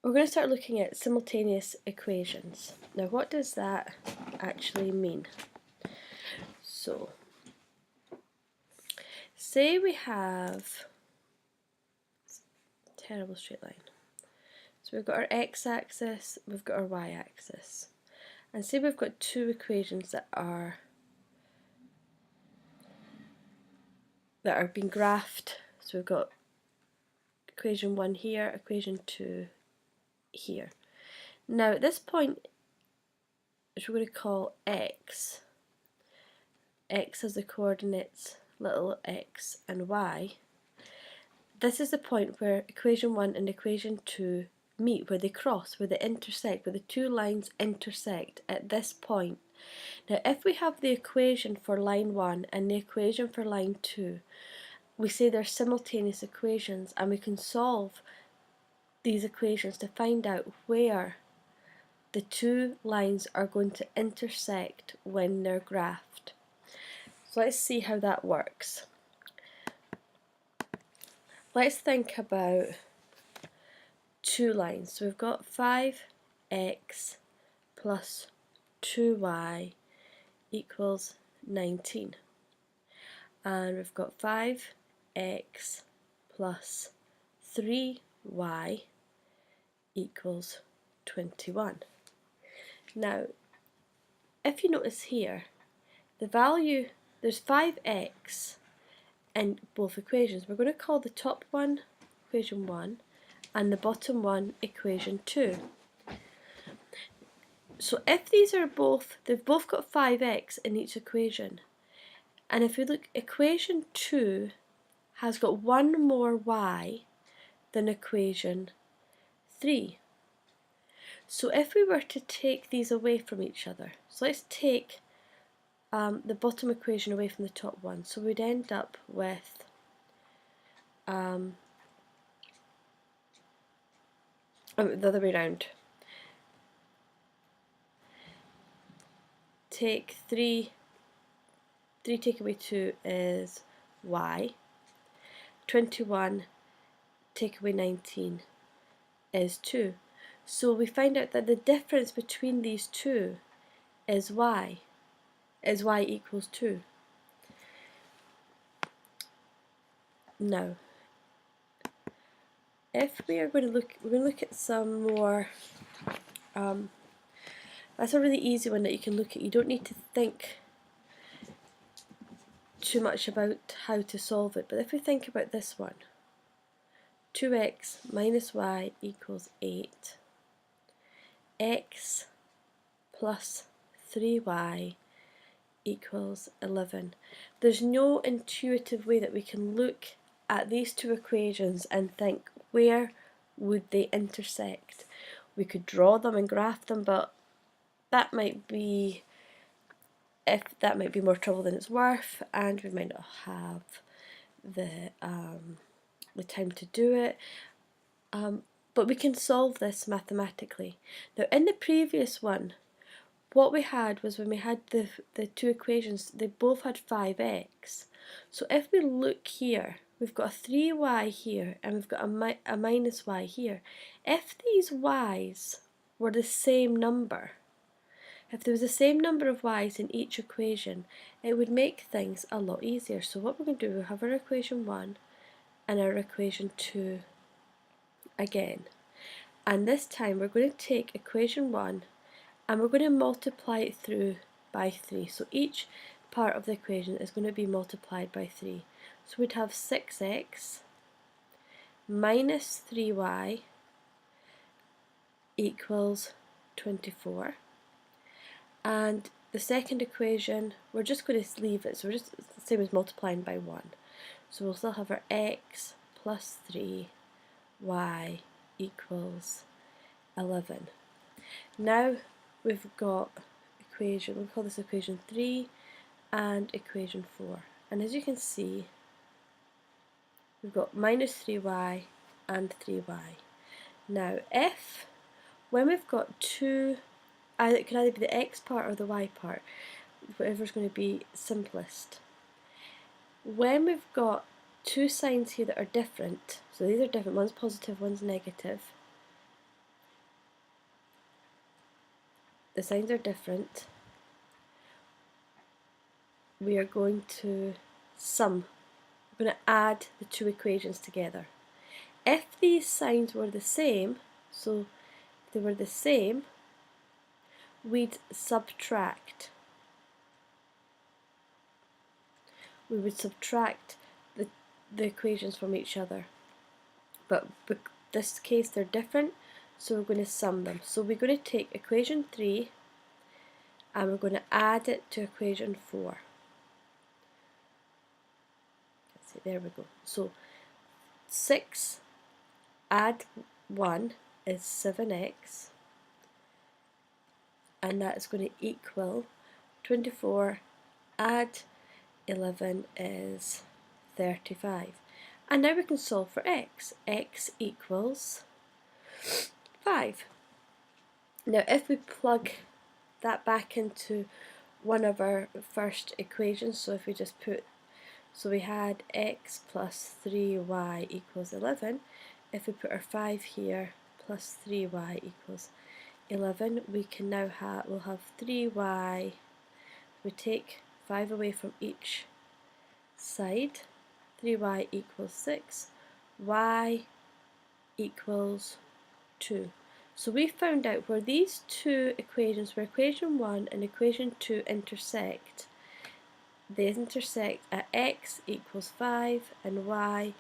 we're going to start looking at simultaneous equations. Now, what does that actually mean? So, say we have terrible straight line. So we've got our x-axis, we've got our y-axis, and say we've got two equations that are being graphed. So we've got equation 1 here, equation 2 here. Now at this point, which we're going to call x has the coordinates little x and y. This is the point where equation 1 and equation 2 meet, where they cross, where they intersect, where the two lines intersect at this point. Now if we have the equation for line 1 and the equation for line 2, we say they're simultaneous equations, and we can solve these equations to find out where the two lines are going to intersect when they're graphed. So let's see how that works. Let's think about two lines. So we've got 5x plus 2y equals 19. And we've got 5x plus 3y equals 21. Now, if you notice here, the value, there's 5x in both equations. We're going to call the top one equation 1 and the bottom one equation 2. So if these are both, they've both got 5x in each equation, and if we look, equation 2 has got one more y than equation 3. So if we were to take these away from each other, so let's take the bottom equation away from the top one, so we'd end up with the other way around. Take 3 take away 2 is y, 21 take away 19 is 2. So we find out that the difference between these two is y equals 2. Now, if we are going to look at some more, that's a really easy one that you can look at. You don't need to think too much about how to solve it, but if we think about this one, 2x minus y equals 8, x plus 3y equals 11. There's no intuitive way that we can look at these two equations and think, where would they intersect? We could draw them and graph them, but that might be more trouble than it's worth, and we might not have the time to do it. But we can solve this mathematically. Now, in the previous one, what we had was, when we had the two equations, they both had 5x. So if we look here, we've got a 3y here and we've got a minus y here. If these y's were the same number, if there was the same number of y's in each equation, it would make things a lot easier. So what we're going to do, we'll have our equation 1 and our equation 2 again. And this time we're going to take equation 1 and we're going to multiply it through by 3. So each part of the equation is going to be multiplied by 3. So we'd have 6x minus 3y equals 24. And the second equation, we're just going to leave it, so we're just the same as multiplying by 1. So we'll still have our x plus 3y equals 11. Now we've got equation, we'll call this equation 3 and equation 4. And as you can see, we've got minus 3y and 3y. Now if, when we've got two, it can either be the x part or the y part, whatever's going to be simplest. When we've got two signs here that are different, so these are different, one's positive, one's negative, the signs are different, we are going to sum. We're going to add the two equations together. If these signs were the same, so if they were the same, we'd subtract. We would subtract the equations from each other. But in this case they're different, so we're going to sum them. So we're going to take equation 3 and we're going to add it to equation 4. Let's see, there we go. So 6 add 1 is 7x, and that's going to equal 24 add 11 is 35. And now we can solve for x. X equals 5. Now if we plug that back into one of our first equations, so if we just put, so we had x plus 3y equals 11. If we put our 5 here, plus 3y equals 11, we can now we'll have 3y, we take 5 away from each side, 3y equals 6, y equals 2. So we found out where these two equations, where equation 1 and equation 2 intersect. They intersect at x equals 5 and y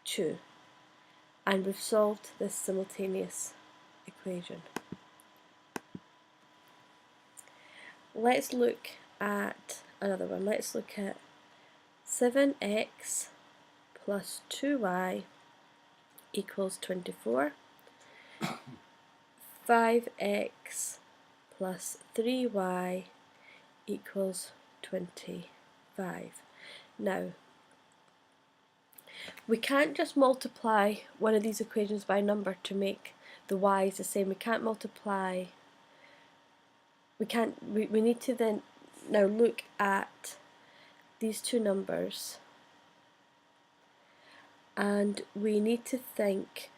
2. And we've solved this simultaneous equation. Let's look at another one. Let's look at 7x plus 2y equals 24. 5x plus 3y equals 25. Now, we can't just multiply one of these equations by a number to make the y's the same. We can't multiply, we need to then now look at these two numbers, and we need to think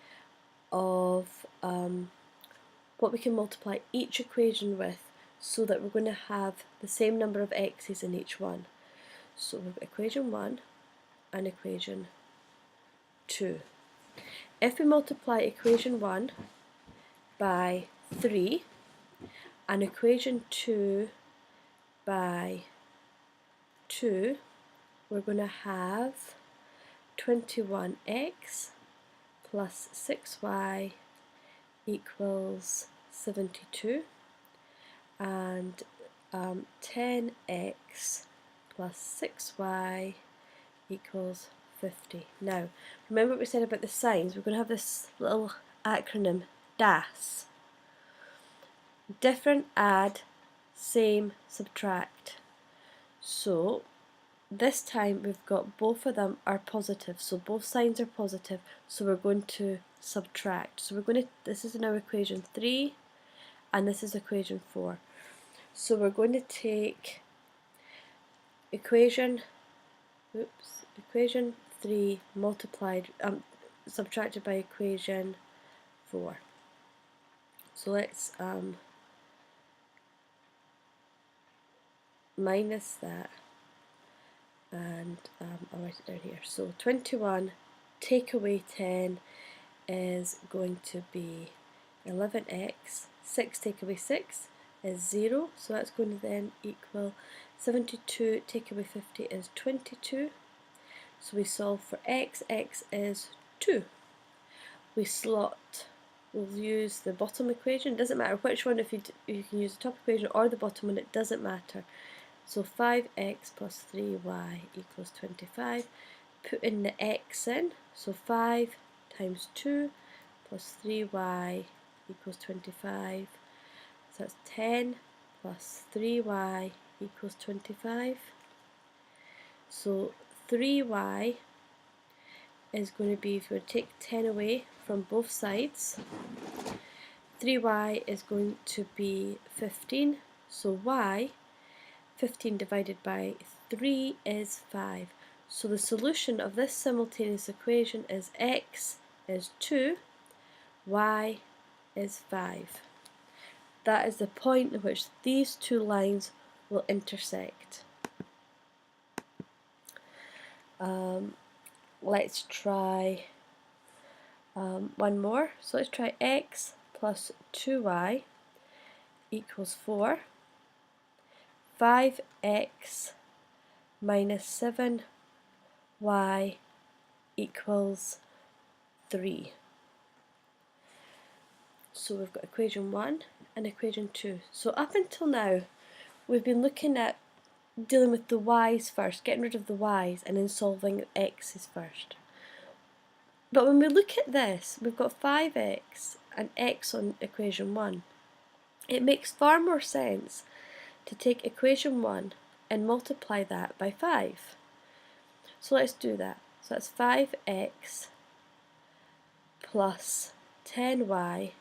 of what we can multiply each equation with so that we're going to have the same number of x's in each one. So we've got equation 1 and equation 2. If we multiply equation 1 by 3 and equation 2 by 2, we're going to have 21x plus 6y equals 72, and 10x plus 6y equals 50. Now, remember what we said about the signs? We're going to have this little acronym, DAS. Different, add, same, subtract. So, this time we've got both of them are positive, so both signs are positive, so we're going to subtract. So we're going to, this is now equation 3 and this is equation 4. So we're going to take equation 3 multiplied, subtracted by equation 4. So let's minus that, and I'll write it down here. So 21 take away 10 is going to be 11x, 6 take away 6 is 0, so that's going to then equal 72 take away 50 is 22. So we solve for x, x is 2. We'll use the bottom equation. It doesn't matter which one, if you can use the top equation or the bottom one, it doesn't matter. So 5x plus 3y equals 25. Put in the x in, so 5 times 2 plus 3y equals 25. So that's 10 plus 3y equals 25. So 3y is going to be, if we take 10 away from both sides, 3y is going to be 15. So y, 15 divided by 3 is 5. So the solution of this simultaneous equation is x is 2, y is 5. that is the point at which these two lines will intersect. Let's try one more. So let's try x plus 2y equals 4. 5x minus 7y equals 3. So we've got equation 1 and equation 2. So up until now we've been looking at dealing with the y's first, getting rid of the y's, and then solving x's first. But when we look at this, we've got 5x and x on equation 1. It makes far more sense to take equation 1 and multiply that by 5. So let's do that. So that's 5x plus 10y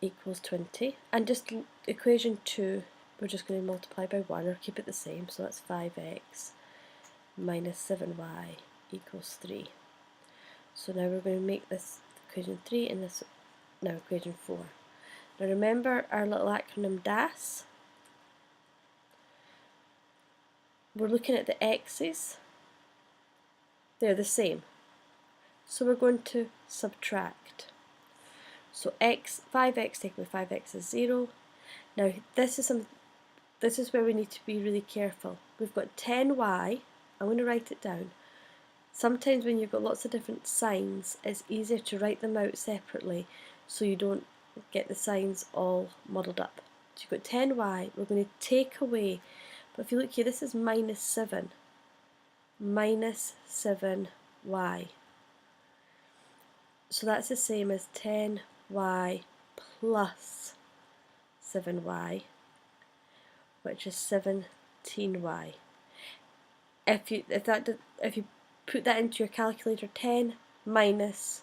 equals 20. And just equation 2, we're just going to multiply by 1 or keep it the same. So that's 5x minus 7y equals 3. So now we're going to make this equation 3 and this now equation 4. Now remember our little acronym DAS? We're looking at the x's. They're the same. So we're going to subtract. So 5x taken with 5x is 0. Now this is where we need to be really careful. We've got 10y. I'm going to write it down. Sometimes when you've got lots of different signs, it's easier to write them out separately so you don't get the signs all muddled up. So you've got 10y, we're going to take away, but if you look here, this is minus 7. Minus 7y. So that's the same as 10y plus 7y, which is 17y. If you put that into your calculator, 10 minus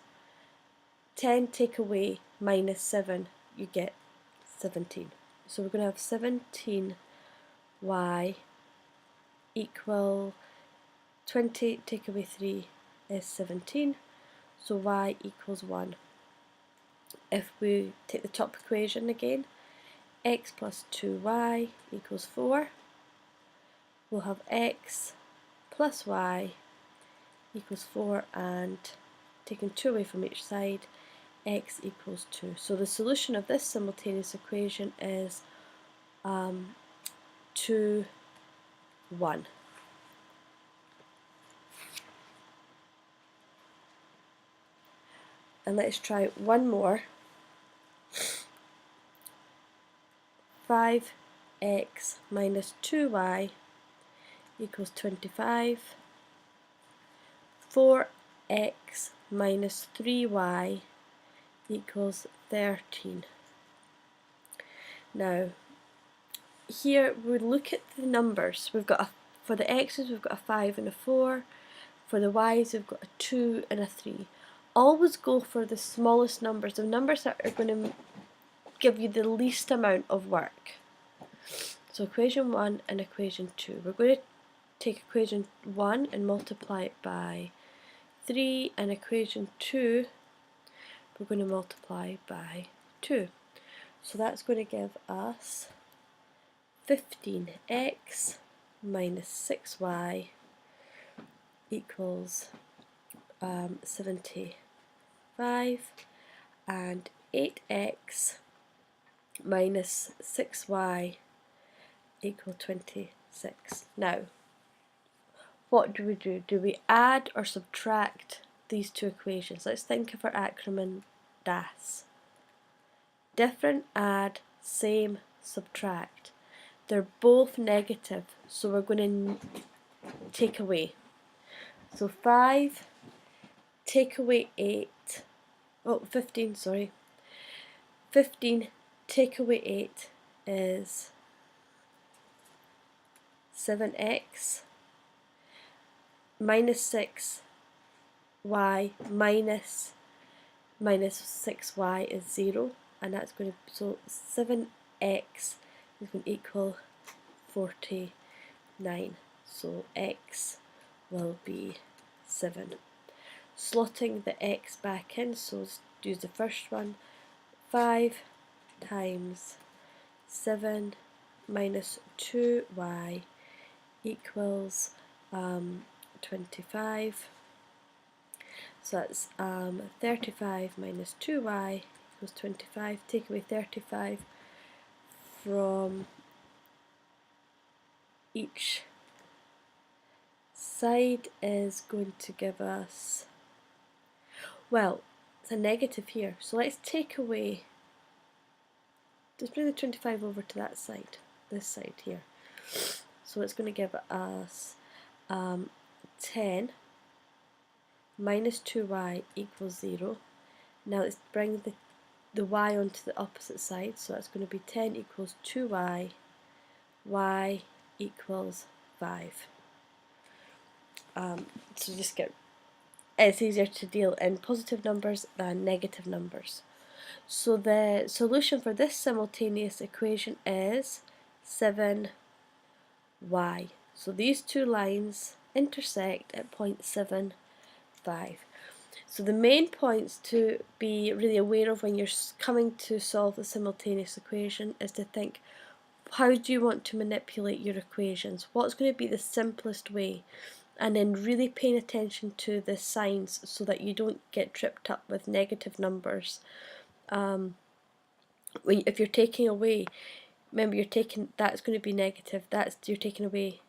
10 take away minus 7, you get 17. So we're going to have 17y equal 20 take away 3 is 17, so y equals 1. If we take the top equation again, x plus 2y equals 4, we'll have x plus y equals 4, and taking 2 away from each side, x equals 2. So the solution of this simultaneous equation is 2, 1. And let's try one more. 5x minus 2y equals 25. 4x minus 3y equals 13. Now, here we look at the numbers. We've got for the x's we've got a 5 and a 4. For the y's we've got a 2 and a 3. Always go for the smallest numbers, the numbers that are going to give you the least amount of work. So equation 1 and equation 2. We're going to take equation 1 and multiply it by 3, and equation 2 we're going to multiply by 2. So that's going to give us 15x minus 6y equals 75, and 8x minus 6y equal 26. Now, what do? Do we add or subtract these two equations? Let's think of our acronym DAS. Different, add, same, subtract. They're both negative, so we're going to take away. So 5 take away 15, sorry. 15 take away 8 is 7x minus 6y minus 6y is 0, and that's going to, so 7x is going to equal 49. So x will be 7. Slotting the x back in, so let's use the first one. 5 times 7 minus 2y equals 25. So that's 35 minus 2y equals 25. Take away 35 from each side is going to give us, well, it's a negative here, so let's take away, just bring the 25 over to that side, this side here. So it's going to give us 10 minus 2y equals 0. Now let's bring the y onto the opposite side, so that's going to be 10 equals 2y, y equals 5. So just get, it's easier to deal in positive numbers than negative numbers. So the solution for this simultaneous equation is 7y. So these two lines intersect at 0.75. So the main points to be really aware of when you're coming to solve the simultaneous equation is to think, how do you want to manipulate your equations? What's going to be the simplest way? And then really paying attention to the signs so that you don't get tripped up with negative numbers. If you're taking away, remember that's going to be negative, you're taking away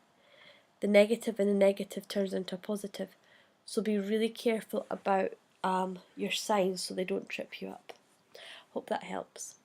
the negative, and the negative turns into a positive. So be really careful about your signs so they don't trip you up. Hope that helps.